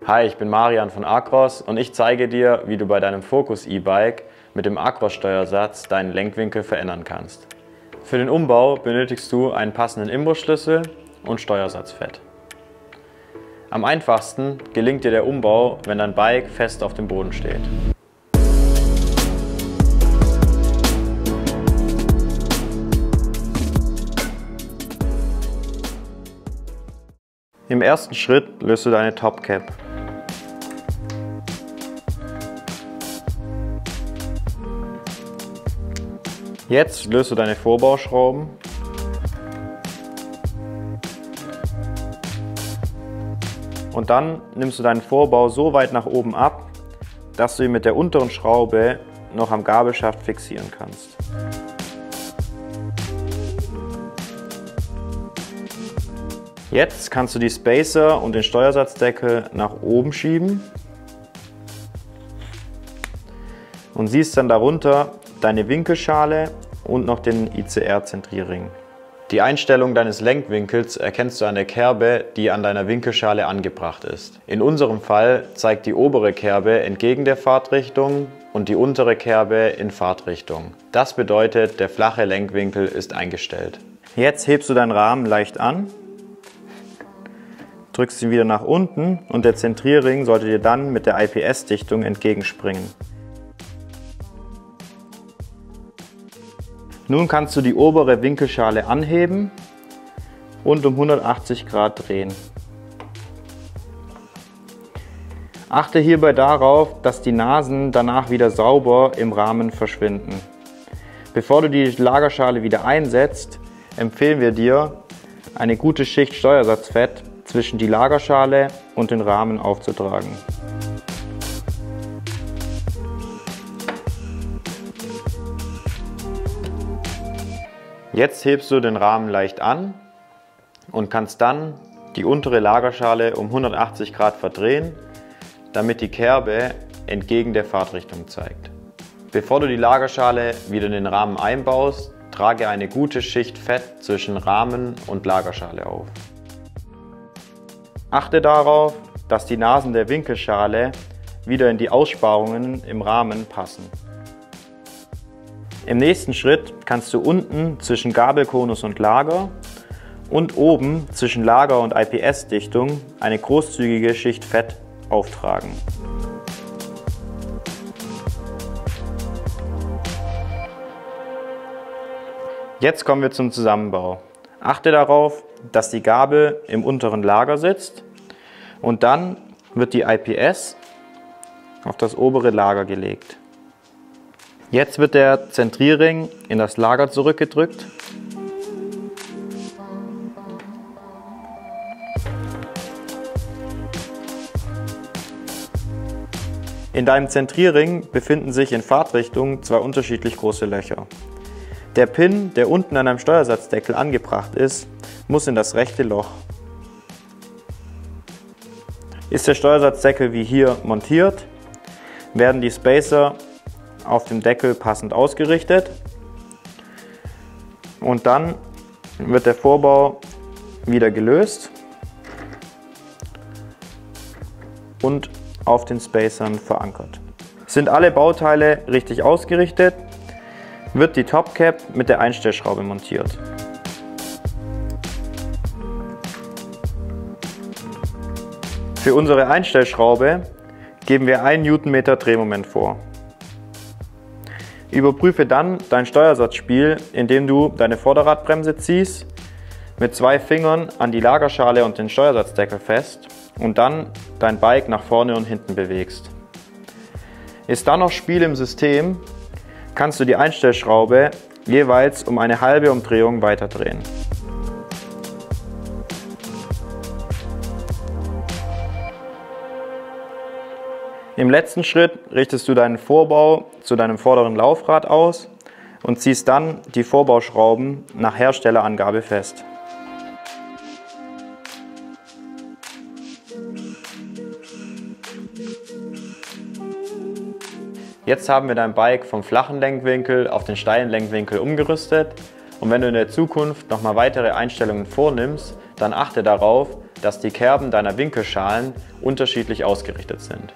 Hi, ich bin Marian von Acros und ich zeige dir, wie du bei deinem Focus E-Bike mit dem Acros-Steuersatz deinen Lenkwinkel verändern kannst. Für den Umbau benötigst du einen passenden Imbusschlüssel und Steuersatzfett. Am einfachsten gelingt dir der Umbau, wenn dein Bike fest auf dem Boden steht. Im ersten Schritt löst du deine Topcap. Jetzt löst du deine Vorbauschrauben. Und dann nimmst du deinen Vorbau so weit nach oben ab, dass du ihn mit der unteren Schraube noch am Gabelschaft fixieren kannst. Jetzt kannst du die Spacer und den Steuersatzdeckel nach oben schieben und siehst dann darunter deine Winkelschale und noch den ICR-Zentrierring. Die Einstellung deines Lenkwinkels erkennst du an der Kerbe, die an deiner Winkelschale angebracht ist. In unserem Fall zeigt die obere Kerbe entgegen der Fahrtrichtung und die untere Kerbe in Fahrtrichtung. Das bedeutet, der flache Lenkwinkel ist eingestellt. Jetzt hebst du deinen Rahmen leicht an, drückst ihn wieder nach unten und der Zentrierring sollte dir dann mit der IPS-Dichtung entgegenspringen. Nun kannst du die obere Winkelschale anheben und um 180 Grad drehen. Achte hierbei darauf, dass die Nasen danach wieder sauber im Rahmen verschwinden. Bevor du die Lagerschale wieder einsetzt, empfehlen wir dir, eine gute Schicht Steuersatzfett zwischen die Lagerschale und den Rahmen aufzutragen. Jetzt hebst du den Rahmen leicht an und kannst dann die untere Lagerschale um 180 Grad verdrehen, damit die Kerbe entgegen der Fahrtrichtung zeigt. Bevor du die Lagerschale wieder in den Rahmen einbaust, trage eine gute Schicht Fett zwischen Rahmen und Lagerschale auf. Achte darauf, dass die Nasen der Winkelschale wieder in die Aussparungen im Rahmen passen. Im nächsten Schritt kannst du unten zwischen Gabelkonus und Lager und oben zwischen Lager und IPS-Dichtung eine großzügige Schicht Fett auftragen. Jetzt kommen wir zum Zusammenbau. Achte darauf, dass die Gabel im unteren Lager sitzt und dann wird die IPS auf das obere Lager gelegt. Jetzt wird der Zentrierring in das Lager zurückgedrückt. In deinem Zentrierring befinden sich in Fahrtrichtung zwei unterschiedlich große Löcher. Der Pin, der unten an deinem Steuersatzdeckel angebracht ist, muss in das rechte Loch. Ist der Steuersatzdeckel wie hier montiert, werden die Spacer auf dem Deckel passend ausgerichtet und dann wird der Vorbau wieder gelöst und auf den Spacern verankert. Sind alle Bauteile richtig ausgerichtet, wird die Topcap mit der Einstellschraube montiert. Für unsere Einstellschraube geben wir 1 Newtonmeter Drehmoment vor. Überprüfe dann dein Steuersatzspiel, indem du deine Vorderradbremse ziehst, mit 2 Fingern an die Lagerschale und den Steuersatzdeckel fest und dann dein Bike nach vorne und hinten bewegst. Ist da noch Spiel im System, kannst du die Einstellschraube jeweils um eine halbe Umdrehung weiterdrehen. Im letzten Schritt richtest du deinen Vorbau zu deinem vorderen Laufrad aus und ziehst dann die Vorbauschrauben nach Herstellerangabe fest. Jetzt haben wir dein Bike vom flachen Lenkwinkel auf den steilen Lenkwinkel umgerüstet und wenn du in der Zukunft nochmal weitere Einstellungen vornimmst, dann achte darauf, dass die Kerben deiner Winkelschalen unterschiedlich ausgerichtet sind.